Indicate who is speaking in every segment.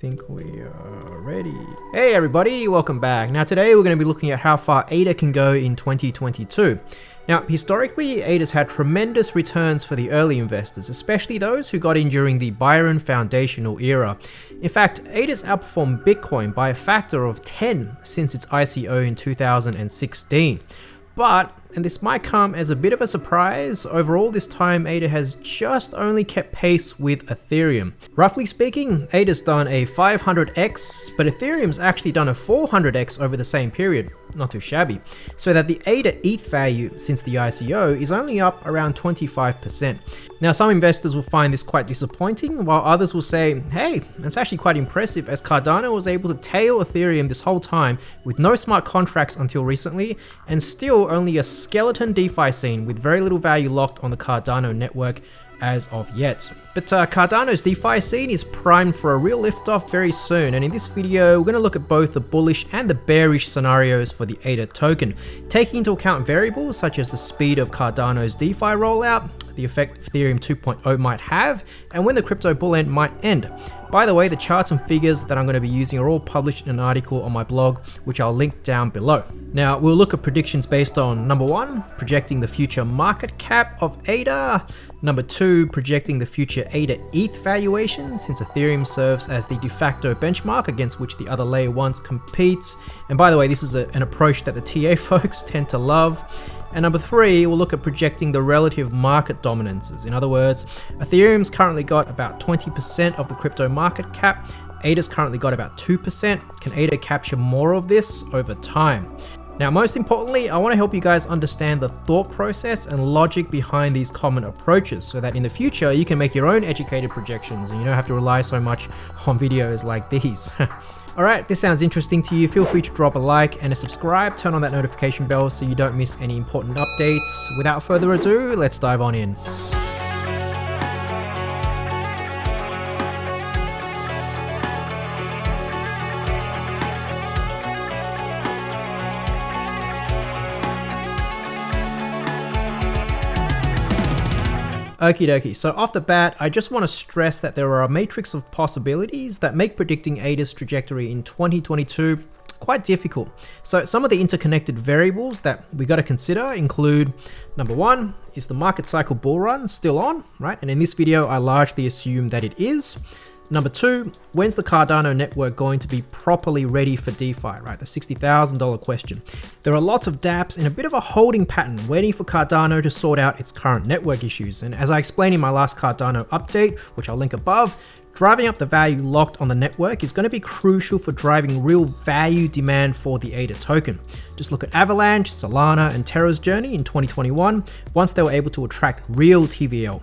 Speaker 1: think we are ready. Hey everybody, welcome back. Now today we're going to be looking at how far ADA can go in 2022. Now historically, ADA's had tremendous returns for the early investors, especially those who got in during the Byron foundational era. In fact, ADA's outperformed Bitcoin by a factor of 10 since its ICO in 2016. But, and this might come as a bit of a surprise, overall this time ADA has just only kept pace with Ethereum. Roughly speaking, ADA's done a 500x, but Ethereum's actually done a 400x over the same period. Not too shabby. So that the ADA ETH value since the ICO is only up around 25%. Now some investors will find this quite disappointing, while others will say, hey, it's actually quite impressive as Cardano was able to tail Ethereum this whole time with no smart contracts until recently, and still only a skeleton DeFi scene with very little value locked on the Cardano network as of yet. But Cardano's DeFi scene is primed for a real liftoff very soon, and in this video we're going to look at both the bullish and the bearish scenarios for the ADA token, taking into account variables such as the speed of Cardano's DeFi rollout, the effect Ethereum 2.0 might have, and when the crypto bull end might end. By the way, the charts and figures that I'm going to be using are all published in an article on my blog, which I'll link down below. Now, we'll look at predictions based on number 1, projecting the future market cap of ADA. Number 2, projecting the future ADA ETH valuation, since Ethereum serves as the de facto benchmark against which the other layer 1s compete. And by the way, this is an approach that the TA folks tend to love. And number 3, we'll look at projecting the relative market dominances. In other words, Ethereum's currently got about 20% of the crypto market cap. ADA's currently got about 2%. Can ADA capture more of this over time? Now, most importantly, I want to help you guys understand the thought process and logic behind these common approaches so that in the future you can make your own educated projections and you don't have to rely so much on videos like these. Alright, if this sounds interesting to you, feel free to drop a like and a subscribe, turn on that notification bell so you don't miss any important updates. Without further ado, let's dive on in. Okie dokie, so off the bat, I just want to stress that there are a matrix of possibilities that make predicting ADA's trajectory in 2022 quite difficult. So some of the interconnected variables that we got to consider include, number 1, is the market cycle bull run still on, right? And in this video, I largely assume that it is. Number 2, when's the Cardano network going to be properly ready for DeFi, right? The $60,000 question. There are lots of dApps in a bit of a holding pattern, waiting for Cardano to sort out its current network issues. And as I explained in my last Cardano update, which I'll link above, driving up the value locked on the network is going to be crucial for driving real value demand for the ADA token. Just look at Avalanche, Solana, and Terra's journey in 2021, once they were able to attract real TVL.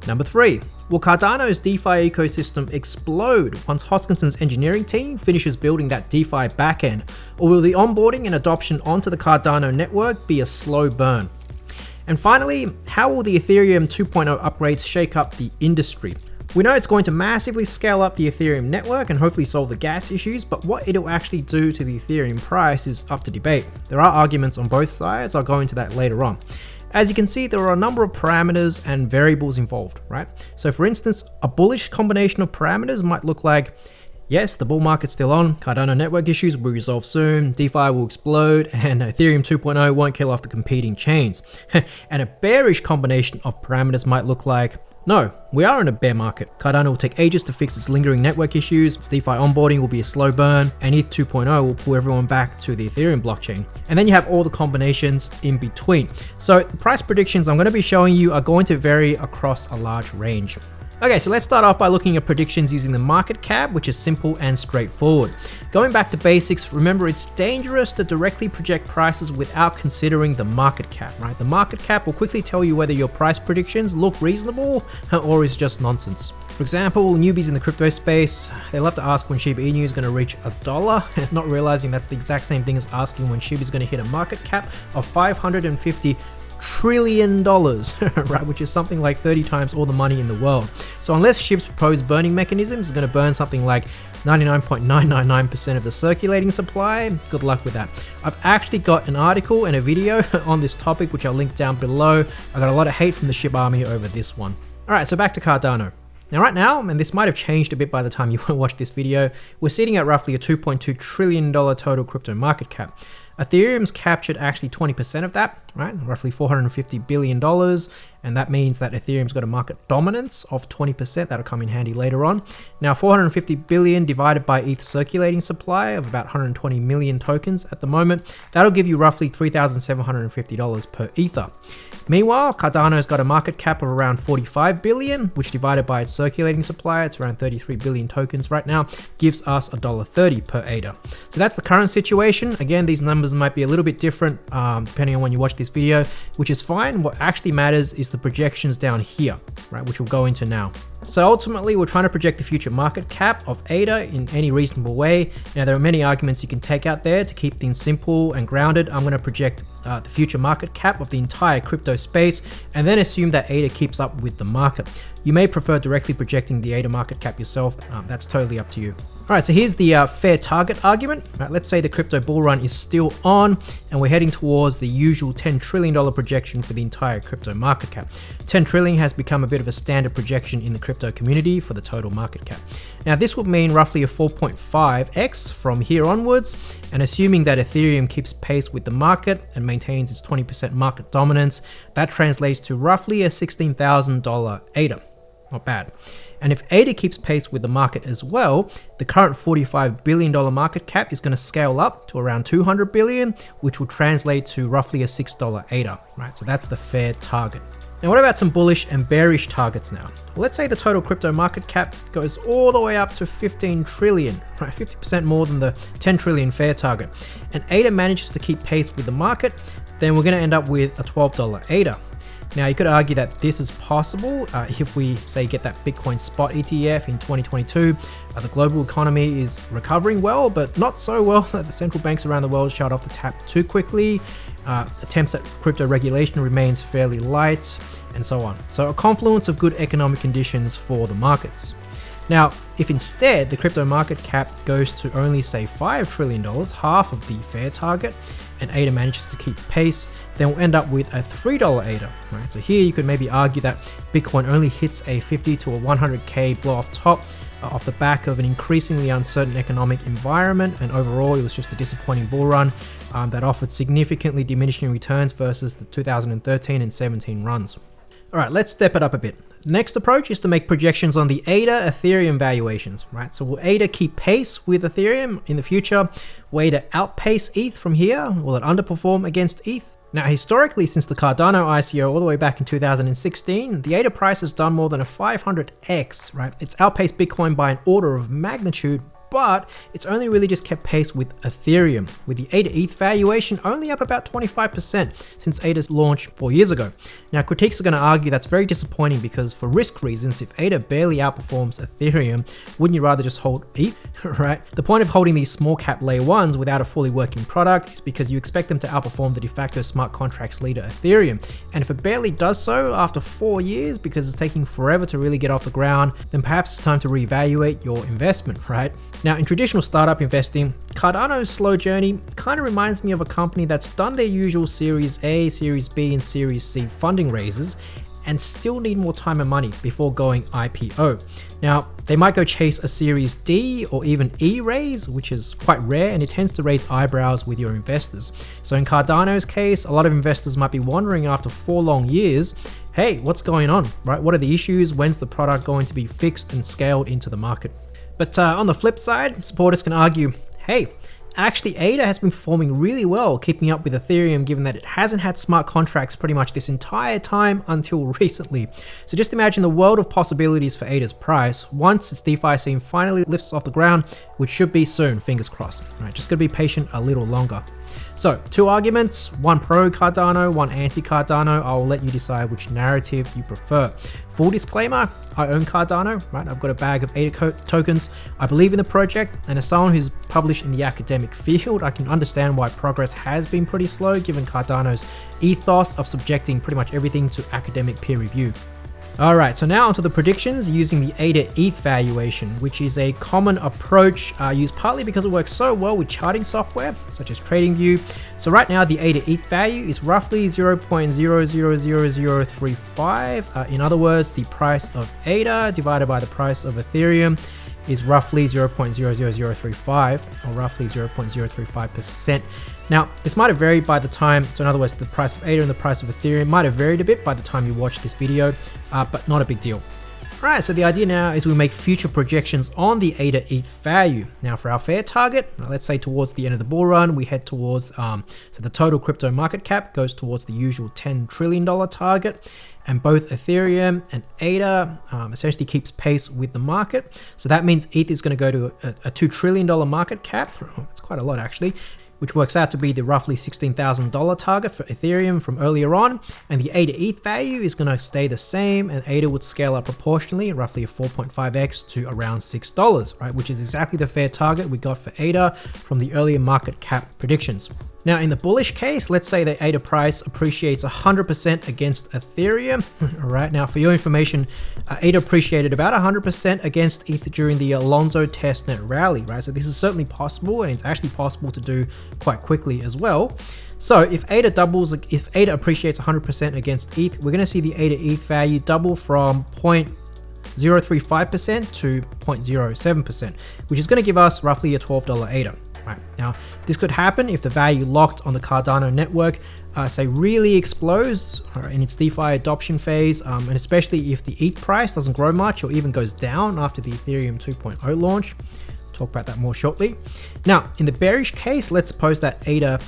Speaker 1: Number 3, will Cardano's DeFi ecosystem explode once Hoskinson's engineering team finishes building that DeFi backend, or will the onboarding and adoption onto the Cardano network be a slow burn? And finally, how will the Ethereum 2.0 upgrades shake up the industry? We know it's going to massively scale up the Ethereum network and hopefully solve the gas issues, but what it'll actually do to the Ethereum price is up to debate. There are arguments on both sides, I'll go into that later on. As you can see, there are a number of parameters and variables involved, right? So for instance, a bullish combination of parameters might look like, yes, the bull market's still on, Cardano network issues will be resolved soon, DeFi will explode, and Ethereum 2.0 won't kill off the competing chains. And a bearish combination of parameters might look like, no, we are in a bear market. Cardano will take ages to fix its lingering network issues, its DeFi onboarding will be a slow burn, and ETH 2.0 will pull everyone back to the Ethereum blockchain. And then you have all the combinations in between. So the price predictions I'm going to be showing you are going to vary across a large range. Okay, so let's start off by looking at predictions using the market cap, which is simple and straightforward. Going back to basics, remember it's dangerous to directly project prices without considering the market cap, right? The market cap will quickly tell you whether your price predictions look reasonable or is just nonsense. For example, newbies in the crypto space, they love to ask when Shiba Inu is going to reach $1, not realizing that's the exact same thing as asking when Shiba is going to hit a market cap of $550 trillion, right? Which is something like 30 times all the money in the world. So unless SHIB's proposed burning mechanism is going to burn something like 99.999% of the circulating supply, good luck with that. I've actually got an article and a video on this topic, which I'll link down below. I got a lot of hate from the SHIB army over this one. All right, so back to Cardano. Now right now, and this might have changed a bit by the time you watch this video, we're sitting at roughly a $2.2 trillion total crypto market cap. Ethereum's captured actually 20% of that, right? Roughly $450 billion. And that means that Ethereum's got a market dominance of 20%. That'll come in handy later on. Now, 450 billion divided by ETH circulating supply of about 120 million tokens at the moment. That'll give you roughly $3,750 per Ether. Meanwhile, Cardano's got a market cap of around 45 billion, which divided by its circulating supply, it's around 33 billion tokens right now, gives us $1.30 per ADA. So that's the current situation. Again, these numbers might be a little bit different depending on when you watch this video, which is fine. What actually matters is the projections down here, right, which we'll go into now. So ultimately, we're trying to project the future market cap of ADA in any reasonable way. Now, there are many arguments you can take out there to keep things simple and grounded. I'm going to project the future market cap of the entire crypto space and then assume that ADA keeps up with the market. You may prefer directly projecting the ADA market cap yourself. That's totally up to you. All right, so here's the fair target argument. Right, let's say the crypto bull run is still on and we're heading towards the usual $10 trillion projection for the entire crypto market cap. 10 trillion has become a bit of a standard projection in the crypto community for the total market cap. Now, this would mean roughly a 4.5x from here onwards, and assuming that Ethereum keeps pace with the market and maintains its 20% market dominance, that translates to roughly a $16,000 ADA. Not bad. And if ADA keeps pace with the market as well, the current $45 billion market cap is going to scale up to around 200 billion, which will translate to roughly a $6 ADA, right? So that's the fair target. Now, what about some bullish and bearish targets now? Well, let's say the total crypto market cap goes all the way up to 15 trillion, right? 50% more than the 10 trillion fair target. And ADA manages to keep pace with the market, then we're going to end up with a $12 ADA. Now, you could argue that this is possible if we, say, get that Bitcoin spot ETF in 2022. The global economy is recovering well, but not so well that the central banks around the world shut off the tap too quickly. Attempts at crypto regulation remains fairly light, and so on. So a confluence of good economic conditions for the markets. Now, if instead the crypto market cap goes to only, say, $5 trillion, half of the fair target, and ADA manages to keep pace, then we'll end up with a $3 ADA, right? So here you could maybe argue that Bitcoin only hits a 50 to a 100K blow off top off the back of an increasingly uncertain economic environment, and overall it was just a disappointing bull run that offered significantly diminishing returns versus the 2013 and 17 runs. All right, let's step it up a bit. The next approach is to make projections on the ADA Ethereum valuations, right? So will ADA keep pace with Ethereum in the future? Will ADA outpace ETH from here? Will it underperform against ETH? Now, historically, since the Cardano ICO all the way back in 2016, the ADA price has done more than a 500x, right? It's outpaced Bitcoin by an order of magnitude, but it's only really just kept pace with Ethereum, with the ADA ETH valuation only up about 25% since ADA's launch 4 years ago. Now, critics are going to argue that's very disappointing because for risk reasons, if ADA barely outperforms Ethereum, wouldn't you rather just hold ETH, right? The point of holding these small cap layer ones without a fully working product is because you expect them to outperform the de facto smart contracts leader Ethereum. And if it barely does so after 4 years because it's taking forever to really get off the ground, then perhaps it's time to reevaluate your investment, right? Now, in traditional startup investing, Cardano's slow journey kind of reminds me of a company that's done their usual Series A, Series B, and Series C funding raises and still need more time and money before going IPO. Now, they might go chase a Series D or even E raise, which is quite rare, and it tends to raise eyebrows with your investors. So in Cardano's case, a lot of investors might be wondering after 4 long years, hey, what's going on, right? What are the issues? When's the product going to be fixed and scaled into the market? But on the flip side, supporters can argue, hey, actually ADA has been performing really well keeping up with Ethereum given that it hasn't had smart contracts pretty much this entire time until recently. So just imagine the world of possibilities for ADA's price once its DeFi scene finally lifts off the ground, which should be soon, fingers crossed. All right, just gotta be patient a little longer. So 2 arguments, one pro Cardano, one anti Cardano. I'll let you decide which narrative you prefer. Full disclaimer, I own Cardano, right? I've got a bag of ADA tokens. I believe in the project, and as someone who's published in the academic field, I can understand why progress has been pretty slow given Cardano's ethos of subjecting pretty much everything to academic peer review. All right, so now onto the predictions using the ADA.D valuation, which is a common approach used partly because it works so well with charting software, such as TradingView. So right now, the ADA.D value is roughly 0.000035. In other words, the price of ADA divided by the price of Ethereum is roughly 0.00035, or roughly 0.035%. Now, this might have varied by the time, so in other words, the price of ADA and the price of Ethereum might have varied a bit by the time you watch this video, but not a big deal. All right, so the idea now is we make future projections on the ADA.D value. Now for our fair target, let's say towards the end of the bull run, we head towards, so the total crypto market cap goes towards the usual $10 trillion target, and both Ethereum and ADA essentially keeps pace with the market. So that means ETH is going to go to a $2 trillion market cap. It's quite a lot actually, which works out to be the roughly $16,000 target for Ethereum from earlier on. And the ADA.D value is going to stay the same, and ADA would scale up proportionally, roughly a 4.5x to around $6, right? Which is exactly the fair target we got for ADA from the earlier market cap predictions. Now, in the bullish case, let's say the ADA price appreciates 100% against Ethereum. All right, now for your information, ADA appreciated about 100% against ETH during the Alonzo testnet rally, right? So this is certainly possible, and it's actually possible to do quite quickly as well. So if ADA appreciates 100% against ETH, we're going to see the ADA.D value double from 0.035% to 0.07%, which is going to give us roughly a $12 ADA. Right. Now, this could happen if the value locked on the Cardano network, say, really explodes in its DeFi adoption phase, and especially if the ETH price doesn't grow much or even goes down after the Ethereum 2.0 launch. Talk about that more shortly. Now, in the bearish case, let's suppose that ADA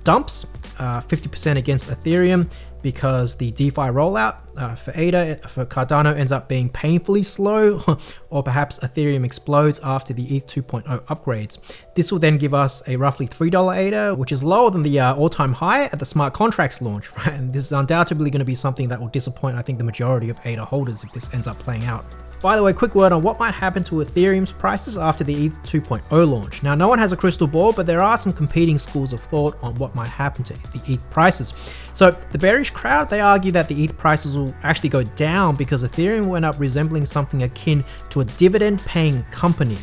Speaker 1: dumps 50% against Ethereum because the DeFi rollout for ADA, for Cardano, ends up being painfully slow, or perhaps Ethereum explodes after the ETH 2.0 upgrades. This will then give us a roughly $3 ADA, which is lower than the all-time high at the smart contracts launch, right? And this is undoubtedly going to be something that will disappoint, I think, the majority of ADA holders if this ends up playing out. By the way, quick word on what might happen to Ethereum's prices after the ETH 2.0 launch. Now, no one has a crystal ball, but there are some competing schools of thought on what might happen to the ETH prices. So the bearish crowd, they argue that the ETH prices will actually go down because Ethereum will end up resembling something akin to a dividend-paying company.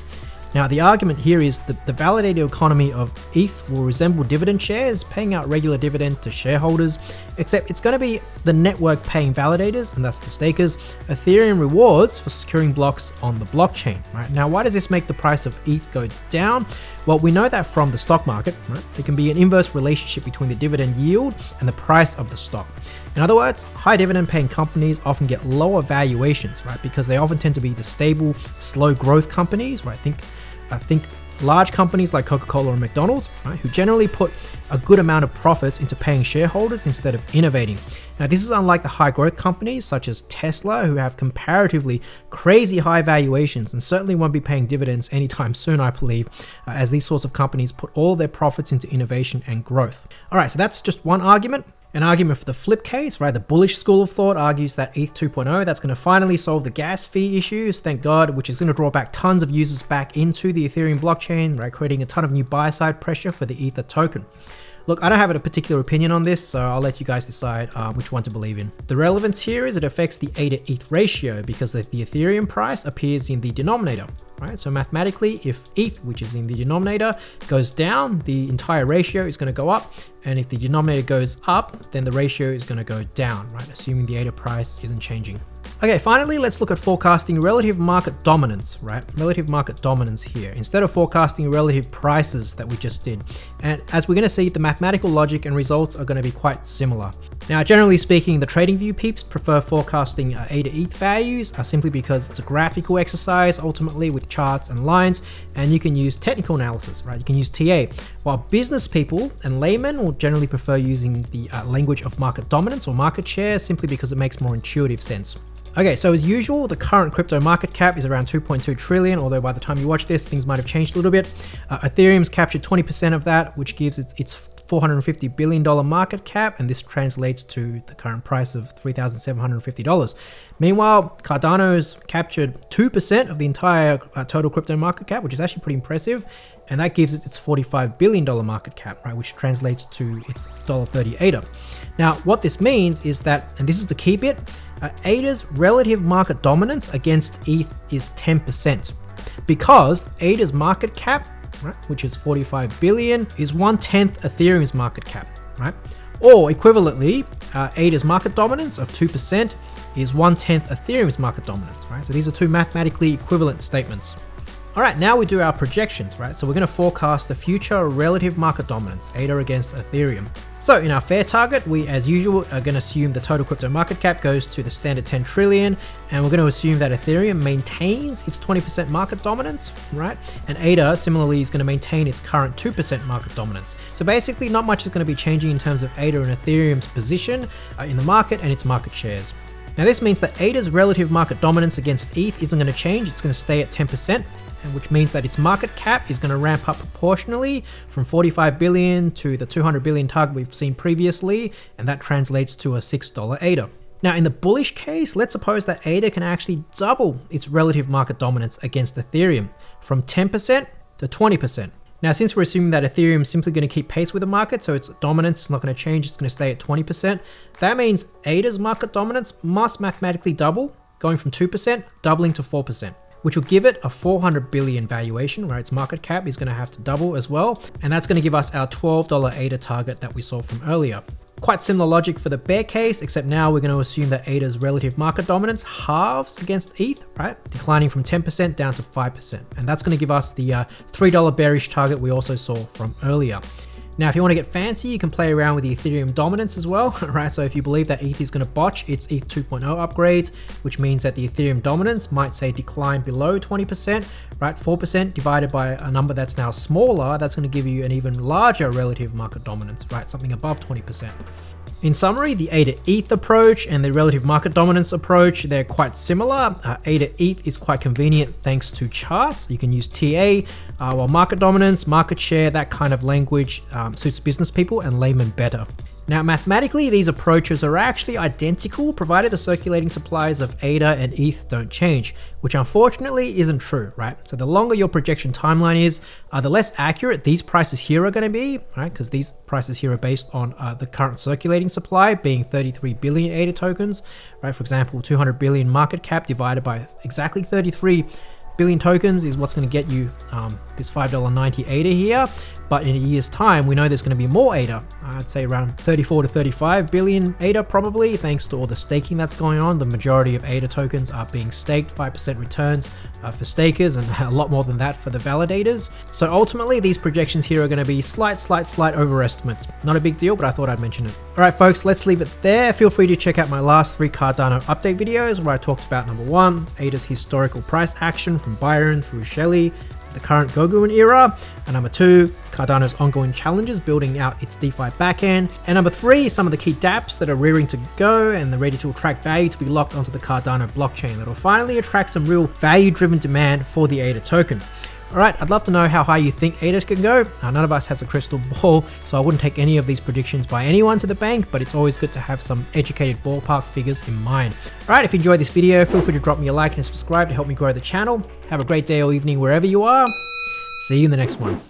Speaker 1: Now, the argument here is that the validated economy of ETH will resemble dividend shares, paying out regular dividend to shareholders, except it's going to be the network paying validators, and that's the stakers, Ethereum rewards for securing blocks on the blockchain, right? Now, why does this make the price of ETH go down? Well, we know that from the stock market, right? There can be an inverse relationship between the dividend yield and the price of the stock. In other words, high dividend paying companies often get lower valuations, right? Because they often tend to be the stable, slow growth companies, right? I think large companies like Coca-Cola or McDonald's, right, who generally put a good amount of profits into paying shareholders instead of innovating. Now, this is unlike the high growth companies such as Tesla, who have comparatively crazy high valuations and certainly won't be paying dividends anytime soon, I believe, as these sorts of companies put all their profits into innovation and growth. All right, so that's just one argument. An argument for the flip case, right? The bullish school of thought argues that ETH 2.0, that's going to finally solve the gas fee issues, thank God, which is going to draw back tons of users back into the Ethereum blockchain, right? Creating a ton of new buy-side pressure for the Ether token. Look, I don't have a particular opinion on this, so I'll let you guys decide which one to believe in. The relevance here is it affects the ADA.ETH ratio because the Ethereum price appears in the denominator, right? So mathematically, if ETH, which is in the denominator, goes down, the entire ratio is going to go up. And if the denominator goes up, then the ratio is going to go down, right? Assuming the ADA price isn't changing. Okay, finally, let's look at forecasting relative market dominance, right? Relative market dominance here, instead of forecasting relative prices that we just did. And as we're going to see, the mathematical logic and results are going to be quite similar. Now, generally speaking, the TradingView peeps prefer forecasting ADA.ETH values simply because it's a graphical exercise, ultimately with charts and lines, and you can use technical analysis, right? You can use TA, while business people and laymen will generally prefer using the language of market dominance or market share simply because it makes more intuitive sense. Okay, so as usual, the current crypto market cap is around 2.2 trillion, although by the time you watch this, things might have changed a little bit. Ethereum's captured 20% of that, which gives its $450 billion market cap, and this translates to the current price of $3,750. Meanwhile, Cardano's captured 2% of the entire total crypto market cap, which is actually pretty impressive, and that gives it its $45 billion market cap, right, which translates to its $1.30 ADA. Now, what this means is that, and this is the key bit, ADA's relative market dominance against ETH is 10%, because ADA's market cap, right, which is 45 billion, is 1/10 Ethereum's market cap, right? Or equivalently, ADA's market dominance of 2% is 1/10 Ethereum's market dominance, right? So these are two mathematically equivalent statements. All right, now we do our projections, right? So we're going to forecast the future relative market dominance, ADA against Ethereum. So in our fair target, we, as usual, are going to assume the total crypto market cap goes to the standard 10 trillion, and we're going to assume that Ethereum maintains its 20% market dominance, right? And ADA similarly is going to maintain its current 2% market dominance. So basically, not much is going to be changing in terms of ADA and Ethereum's position in the market and its market shares. Now this means that ADA's relative market dominance against ETH isn't going to change, it's going to stay at 10%, which means that its market cap is going to ramp up proportionally from 45 billion to the 200 billion target we've seen previously, and that translates to a $6 ADA. Now in the bullish case, let's suppose that ADA can actually double its relative market dominance against Ethereum from 10% to 20%. Now, since we're assuming that Ethereum is simply going to keep pace with the market, so its dominance is not going to change, it's going to stay at 20%, that means ADA's market dominance must mathematically double, going from 2%, doubling to 4%, which will give it a 400 billion valuation, where its market cap is going to have to double as well, and that's going to give us our $12 ADA target that we saw from earlier. Quite similar logic for the bear case, except now we're going to assume that ADA's relative market dominance halves against ETH, right? Declining from 10% down to 5%. And that's going to give us the $3 bearish target we also saw from earlier. Now, if you want to get fancy, you can play around with the Ethereum dominance as well, right? So if you believe that ETH is going to botch its ETH 2.0 upgrades, which means that the Ethereum dominance might say decline below 20%, right? 4% divided by a number that's now smaller, that's going to give you an even larger relative market dominance, right? Something above 20%. In summary, the ADA.ETH approach and the relative market dominance approach, they're quite similar. ADA.ETH is quite convenient thanks to charts. You can use TA, while market dominance, market share, that kind of language suits business people and laymen better. Now, mathematically, these approaches are actually identical provided the circulating supplies of ADA and ETH don't change, which unfortunately isn't true, right? So the longer your projection timeline is, the less accurate these prices here are going to be, right? Because these prices here are based on the current circulating supply being 33 billion ADA tokens, right? For example, 200 billion market cap divided by exactly 33 billion tokens is what's going to get you this $5.90 ADA here. But in a year's time, we know there's going to be more ADA. I'd say around 34 to 35 billion ADA probably, thanks to all the staking that's going on. The majority of ADA tokens are being staked, 5% returns for stakers, and a lot more than that for the validators. So ultimately, these projections here are going to be slight overestimates. Not a big deal, but I thought I'd mention it. All right, folks, let's leave it there. Feel free to check out my last 3 Cardano update videos where I talked about number 1, ADA's historical price action from Byron through Shelley, the current Goguin era, and number 2, Cardano's ongoing challenges building out its DeFi backend, and number 3, some of the key dApps that are rearing to go and they're ready to attract value to be locked onto the Cardano blockchain that will finally attract some real value-driven demand for the ADA token. Alright, I'd love to know how high you think ADA can go. None of us has a crystal ball, so I wouldn't take any of these predictions by anyone to the bank, but it's always good to have some educated ballpark figures in mind. Alright, if you enjoyed this video, feel free to drop me a like and subscribe to help me grow the channel. Have a great day or evening wherever you are. See you in the next one.